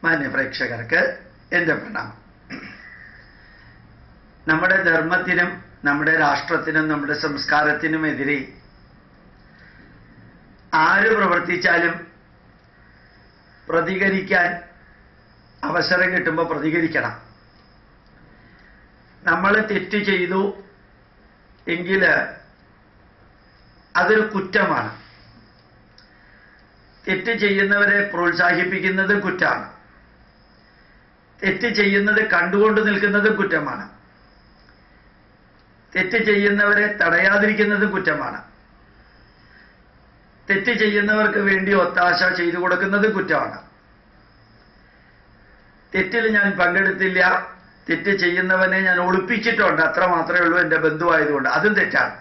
മാന്യ പ്രേക്ഷകർക്ക് എൻ്റെ പ്രണാമം. നമ്മുടെ ധർമ്മത്തിനും നമ്മുടെ രാഷ്ട്രത്തിനും നമ്മുടെ സംസ്കാരത്തിനുമെതിരെ ആര് പ്രവർത്തിച്ചാലും പ്രതികരിക്കാൻ അവസരം കിട്ടുമ്പോൾ പ്രതികരിക്കണം. നമ്മൾ തെറ്റ് ചെയ്തു എങ്കിൽ അതൊരു കുറ്റമാണ്. തെറ്റ് ചെയ്യുന്നവരെ പ്രോത്സാഹിപ്പിക്കുന്നത് കുറ്റമാണ്. തെറ്റ് ചെയ്യുന്നത് കണ്ടുകൊണ്ട് നിൽക്കുന്നത് കുറ്റമാണ്. തെറ്റ് ചെയ്യുന്നവരെ തടയാതിരിക്കുന്നത് കുറ്റമാണ്. തെറ്റ് ചെയ്യുന്നവർക്ക് വേണ്ടി ഒത്താശ ചെയ്തു കൊടുക്കുന്നത് കുറ്റമാണ്. തെറ്റിൽ ഞാൻ പങ്കെടുത്തില്ല, തെറ്റ് ചെയ്യുന്നവനെ ഞാൻ ഒളിപ്പിച്ചിട്ടുണ്ട്, അത്ര മാത്രമേ ഉള്ളൂ എൻ്റെ ബന്ധുവായതുകൊണ്ട്, അതും തെറ്റാണ്.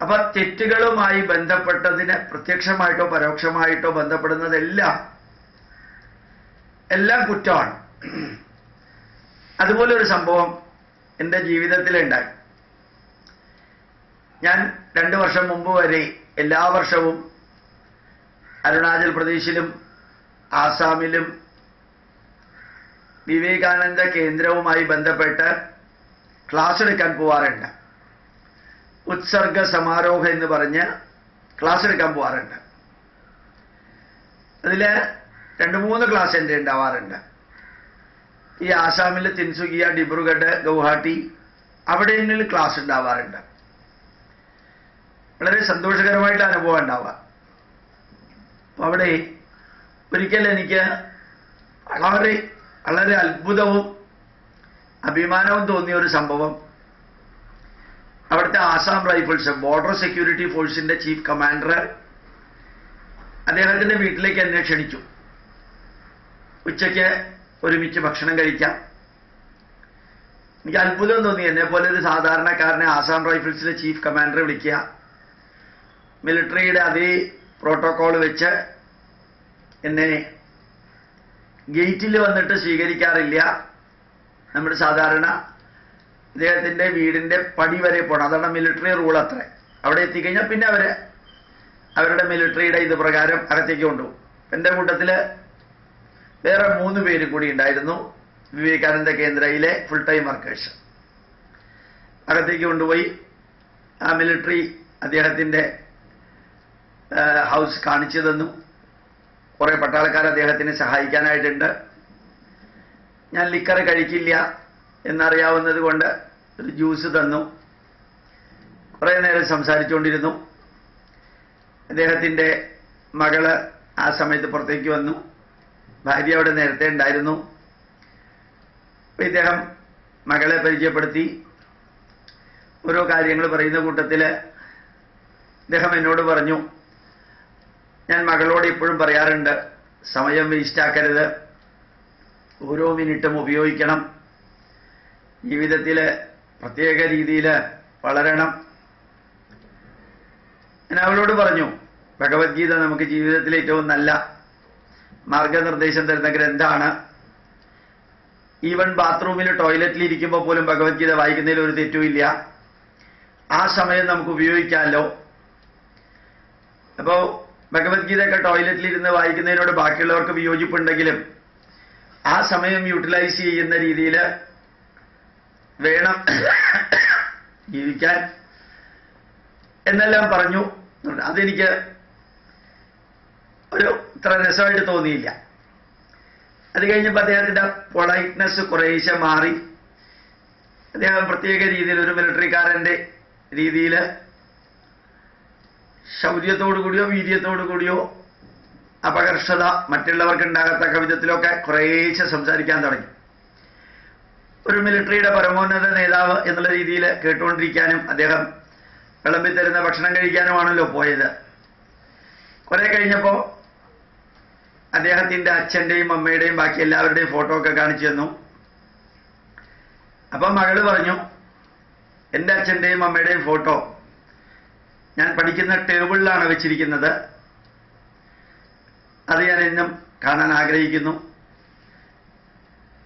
അപ്പൊ തെറ്റുകളുമായി ബന്ധപ്പെട്ടതിന് പ്രത്യക്ഷമായിട്ടോ പരോക്ഷമായിട്ടോ ബന്ധപ്പെടുന്നതെല്ലാം കുറ്റമാണ്. അതുപോലെ ഒരു സംഭവം എൻ്റെ ജീവിതത്തിലുണ്ടായി. ഞാൻ 2 വർഷം മുമ്പ് വരെ എല്ലാ വർഷവും അരുണാചൽ പ്രദേശിലും ആസാമിലും വിവേകാനന്ദ കേന്ദ്രവുമായി ബന്ധപ്പെട്ട് ക്ലാസ് എടുക്കാൻ പോവാറുണ്ട്. ഉത്സർഗ സമാരോഹ എന്ന് പറഞ്ഞ് ക്ലാസ് എടുക്കാൻ പോവാറുണ്ട്. അതിൽ 2-3 ക്ലാസ് എൻ്റെ ഉണ്ടാവാറുണ്ട്. ഈ ആസാമിൽ തിൻസുകിയ, ഡിബ്രുഗഡ്, ഗൗഹാട്ടി അവിടെയെങ്കിലും ക്ലാസ് ഉണ്ടാവാറുണ്ട്. വളരെ സന്തോഷകരമായിട്ട് അനുഭവം ഉണ്ടാവുക. അപ്പം അവിടെ ഒരിക്കൽ എനിക്ക് വളരെ വളരെ അത്ഭുതവും അഭിമാനവും തോന്നിയ ഒരു സംഭവം, അവിടുത്തെ ആസാം റൈഫിൾസ് ബോർഡർ സെക്യൂരിറ്റി ഫോഴ്സിന്റെ ചീഫ് കമാൻഡർ അദ്ദേഹത്തിന്റെ വീട്ടിലേക്ക് എന്നെ ക്ഷണിച്ചു. ഉച്ചയ്ക്ക് ഒരുമിച്ച് ഭക്ഷണം കഴിക്കാം. എനിക്ക് അത്ഭുതം തോന്നി. എന്നെ പോലെ ഒരു സാധാരണക്കാരനെ ആസാം റൈഫിൾസിലെ ചീഫ് കമാൻഡർ വിളിക്കുക, മിലിറ്ററിയുടെ അതേ പ്രോട്ടോകോൾ വെച്ച് എന്നെ ഗേറ്റിൽ വന്നിട്ട് സ്വീകരിക്കാറില്ല. നമ്മുടെ സാധാരണ അദ്ദേഹത്തിന്റെ വീടിന്റെ പടി വരെ പോകണം. അതാണ് മിലിറ്ററി റൂൾ. അത്ര അവിടെ എത്തിക്കഴിഞ്ഞാൽ പിന്നെ അവരുടെ മിലിറ്ററിയുടെ ഇത് പ്രകാരം അകത്തേക്ക് കൊണ്ടുപോകും. എൻ്റെ കൂട്ടത്തിൽ വേറെ 3 പേരും കൂടി ഉണ്ടായിരുന്നു, വിവേകാനന്ദ കേന്ദ്രയിലെ ഫുൾ ടൈം വർക്കേഴ്സ്. അകത്തേക്ക് കൊണ്ടുപോയി ആ മിലിറ്ററി അദ്ദേഹത്തിന്റെ ഹൗസ് കാണിച്ചു തന്നു. കുറെ പട്ടാളക്കാർ അദ്ദേഹത്തിനെ സഹായിക്കാനായിട്ടുണ്ട്. ഞാൻ ലിക്കർ കഴിക്കില്ല എന്നറിയാവുന്നത് കൊണ്ട് ഒരു ജ്യൂസ് തന്നു. കുറെ നേരം സംസാരിച്ചുകൊണ്ടിരുന്നു. അദ്ദേഹത്തിന്റെ മകള് ആ സമയത്ത് പുറത്തേക്ക് വന്നു. ഭാര്യ അവിടെ നേരത്തെ ഉണ്ടായിരുന്നു. അപ്പൊ ഇദ്ദേഹം മകളെ പരിചയപ്പെടുത്തി. ഓരോ കാര്യങ്ങൾ പറയുന്ന കൂട്ടത്തില് ഇദ്ദേഹം എന്നോട് പറഞ്ഞു, ഞാൻ മകളോട് ഇപ്പോഴും പറയാറുണ്ട്, സമയം വേസ്റ്റാക്കരുത്, ഓരോ മിനിറ്റും ഉപയോഗിക്കണം, ജീവിതത്തിൽ പ്രത്യേക രീതിയിൽ വളരണം. ഞാൻ അവളോട് പറഞ്ഞു, ഭഗവത്ഗീത നമുക്ക് ജീവിതത്തിൽ ഏറ്റവും നല്ല മാർഗനിർദ്ദേശം തരുന്ന ഗ്രന്ഥമാണ്. ഈവൻ ബാത്റൂമിൽ ടോയ്ലറ്റിൽ ഇരിക്കുമ്പോൾ പോലും ഭഗവത്ഗീത വായിക്കുന്നതിൽ ഒരു തെറ്റുമില്ല. ആ സമയം നമുക്ക് ഉപയോഗിക്കാമല്ലോ. അപ്പോൾ ഭഗവത്ഗീതയൊക്കെ ടോയ്ലറ്റിലിരുന്ന് വായിക്കുന്നതിനോട് ബാക്കിയുള്ളവർക്ക് വിയോജിപ്പുണ്ടെങ്കിലും ആ സമയം യൂട്ടിലൈസ് ചെയ്യുന്ന രീതിയിൽ വേണം ജീവിക്കാൻ എന്നെല്ലാം പറഞ്ഞു. അതെനിക്ക് ഒരു ഇത്ര രസമായിട്ട് തോന്നിയില്ല. അത് കഴിഞ്ഞപ്പോൾ അദ്ദേഹത്തിന്റെ പൊളൈറ്റ്നെസ് കുറേശ്ശെ മാറി. അദ്ദേഹം പ്രത്യേക രീതിയിൽ ഒരു മിലിറ്ററിക്കാരന്റെ രീതിയിൽ ശൗര്യത്തോടു കൂടിയോ വീര്യത്തോടു കൂടിയോ അപകർഷത മറ്റുള്ളവർക്ക് ഉണ്ടാകത്തക്ക വിധത്തിലൊക്കെ കുറേശ്ശെ സംസാരിക്കാൻ തുടങ്ങി. ഒരു മിലിറ്ററിയുടെ പരമോന്നത നേതാവ് എന്നുള്ള രീതിയിൽ കേട്ടുകൊണ്ടിരിക്കാനും അദ്ദേഹം വിളമ്പിത്തരുന്ന ഭക്ഷണം കഴിക്കാനുമാണല്ലോ പോയത്. കുറെ കഴിഞ്ഞപ്പോൾ അദ്ദേഹത്തിന്റെ അച്ഛന്റെയും അമ്മയുടെയും ബാക്കി എല്ലാവരുടെയും ഫോട്ടോ ഒക്കെ കാണിച്ചു തന്നു. അപ്പം മകള് പറഞ്ഞു, എൻ്റെ അച്ഛന്റെയും അമ്മയുടെയും ഫോട്ടോ ഞാൻ പഠിക്കുന്ന ടേബിളിലാണ് വെച്ചിരിക്കുന്നത്, അത് ഞാൻ എന്നും കാണാൻ ആഗ്രഹിക്കുന്നു.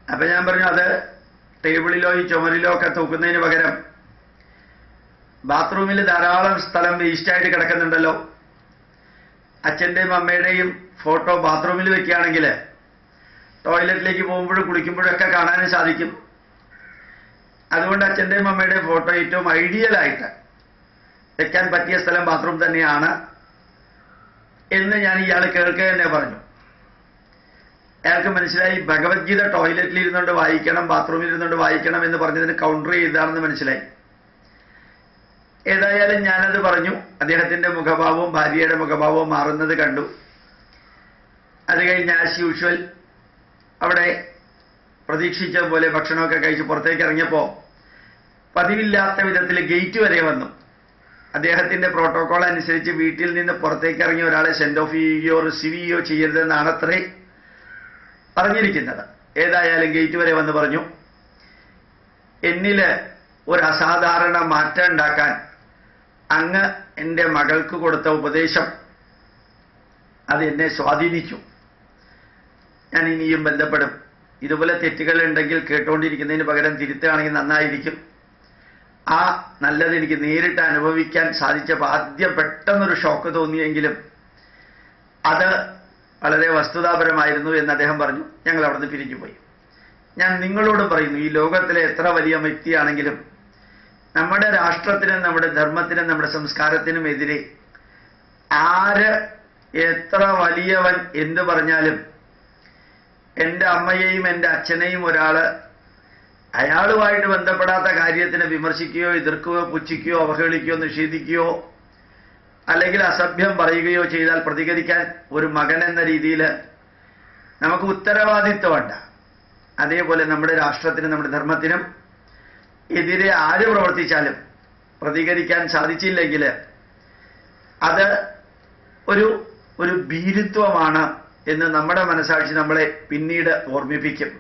അപ്പൊ ഞാൻ പറഞ്ഞു, അത് ടേബിളിലോ ഈ ചുമരിലോ ഒക്കെ തൂക്കുന്നതിന് പകരം ബാത്റൂമിൽ ധാരാളം സ്ഥലം വേസ്റ്റായിട്ട് കിടക്കുന്നുണ്ടല്ലോ, അച്ഛൻ്റെയും അമ്മയുടെയും ഫോട്ടോ ബാത്റൂമിൽ വെക്കുകയാണെങ്കിൽ ടോയ്ലറ്റിലേക്ക് പോകുമ്പോഴും കുളിക്കുമ്പോഴും ഒക്കെ കാണാനും സാധിക്കും. അതുകൊണ്ട് അച്ഛൻ്റെയും അമ്മയുടെയും ഫോട്ടോ ഏറ്റവും ഐഡിയലായിട്ട് വെക്കാൻ പറ്റിയ സ്ഥലം ബാത്റൂം തന്നെയാണ് എന്ന് ഞാൻ ഇയാൾ കേൾക്കുക തന്നെ പറഞ്ഞു. അയാൾക്ക് മനസ്സിലായി ഭഗവത്ഗീത ടോയ്ലറ്റിൽ ഇരുന്നുകൊണ്ട് വായിക്കണം, ബാത്റൂമിൽ ഇരുന്നുകൊണ്ട് വായിക്കണം എന്ന് പറഞ്ഞതിന് കൗണ്ടർ ചെയ്താണെന്ന് മനസ്സിലായി. ഏതായാലും ഞാനത് പറഞ്ഞു. അദ്ദേഹത്തിന്റെ മുഖഭാവവും ഭാര്യയുടെ മുഖഭാവവും മാറുന്നത് കണ്ടു. അത് കഴിഞ്ഞ് ആസ് യൂഷ്വൽ അവിടെ പ്രതീക്ഷിച്ച പോലെ ഭക്ഷണമൊക്കെ കഴിച്ച് പുറത്തേക്ക് ഇറങ്ങിയപ്പോൾ പതിവില്ലാത്ത വിധത്തിൽ ഗേറ്റ് വരെ വന്നു. അദ്ദേഹത്തിന്റെ പ്രോട്ടോകോൾ അനുസരിച്ച് വീട്ടിൽ നിന്ന് പുറത്തേക്ക് ഇറങ്ങിയ ഒരാളെ സെൻഡ് ഓഫ് ചെയ്യുകയോ റിസീവ് ചെയ്യുകയോ ചെയ്യരുതെന്നാണ് അത്രേ പറഞ്ഞിരിക്കുന്നത്. ഏതായാലും ഗേറ്റ് വരെ വന്ന് പറഞ്ഞു, എന്നില് ഒരു അസാധാരണ മാറ്റം ഉണ്ടാക്കാൻ അങ്ങ് എൻ്റെ മകൾക്ക് കൊടുത്ത ഉപദേശം അത് എന്നെ സ്വാധീനിച്ചു. ഞാൻ ഇനിയും ബന്ധപ്പെടും. ഇതുപോലെ തെറ്റുകൾ ഉണ്ടെങ്കിൽ കേട്ടുകൊണ്ടിരിക്കുന്നതിന് പകരം തിരുത്തുകയാണെങ്കിൽ നന്നായിരിക്കും. ആ നല്ലത് എനിക്ക് നേരിട്ട് അനുഭവിക്കാൻ സാധിച്ചപ്പോൾ ആദ്യം പെട്ടെന്നൊരു ഷോക്ക് തോന്നിയെങ്കിലും അത് വളരെ വസ്തുതാപരമായിരുന്നു എന്ന് അദ്ദേഹം പറഞ്ഞു. ഞങ്ങൾ അവിടുന്ന് പിരിഞ്ഞുപോയി. ഞാൻ നിങ്ങളോട് പറയുന്നു, ഈ ലോകത്തിലെ എത്ര വലിയ വ്യക്തിയാണെങ്കിലും നമ്മുടെ രാഷ്ട്രത്തിനും നമ്മുടെ ധർമ്മത്തിനും നമ്മുടെ സംസ്കാരത്തിനും എതിരെ ആര് എത്ര വലിയവൻ എന്ന് പറഞ്ഞാലും എൻ്റെ അമ്മയെയും എൻ്റെ അച്ഛനെയും ഒരാള് അയാളുമായിട്ട് ബന്ധപ്പെടാത്ത കാര്യത്തിനെ വിമർശിക്കുകയോ എതിർക്കുകയോ പുച്ഛിക്കുകയോ അവഹേളിക്കുകയോ നിഷേധിക്കുകയോ അല്ലെങ്കിൽ അസഭ്യം പറയുകയോ ചെയ്താൽ പ്രതികരിക്കാൻ ഒരു മകൻ എന്ന രീതിയിൽ നമുക്ക് ഉത്തരവാദിത്വമുണ്ട്. അതേപോലെ നമ്മുടെ രാഷ്ട്രത്തിനും നമ്മുടെ ധർമ്മത്തിനും എതിരെ ആര് പ്രവർത്തിച്ചാലും പ്രതികരിക്കാൻ സാധിച്ചില്ലെങ്കിൽ അത് ഒരു ഭീരുത്വമാണ് എന്ന് നമ്മുടെ മനസാക്ഷി നമ്മളെ പിന്നീട് ഓർമ്മിപ്പിക്കും.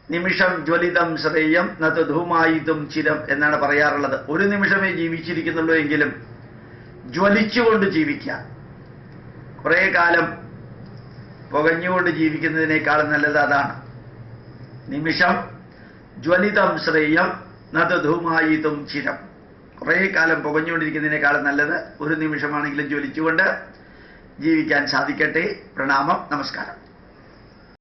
നിമിഷം ജ്വലിതം ശ്രേയം നത് ധൂമായിതും ചിരം എന്നാണ് പറയാറുള്ളത്. ഒരു നിമിഷമേ ജീവിച്ചിരിക്കുന്നുള്ളൂ എങ്കിലും ജ്വലിച്ചുകൊണ്ട് ജീവിക്കുക. കുറേ കാലം പുകഞ്ഞുകൊണ്ട് ജീവിക്കുന്നതിനേക്കാളും നല്ലത് അതാണ്. നിമിഷം ജ്വലിതം ശ്രേയം നത് ധൂമായിതും ചിരം. കുറേ കാലം പുകഞ്ഞുകൊണ്ടിരിക്കുന്നതിനേക്കാളും നല്ലത് ഒരു നിമിഷമാണെങ്കിലും ജ്വലിച്ചുകൊണ്ട് ജീവിക്കാൻ സാധിക്കട്ടെ. പ്രണാമം, നമസ്കാരം.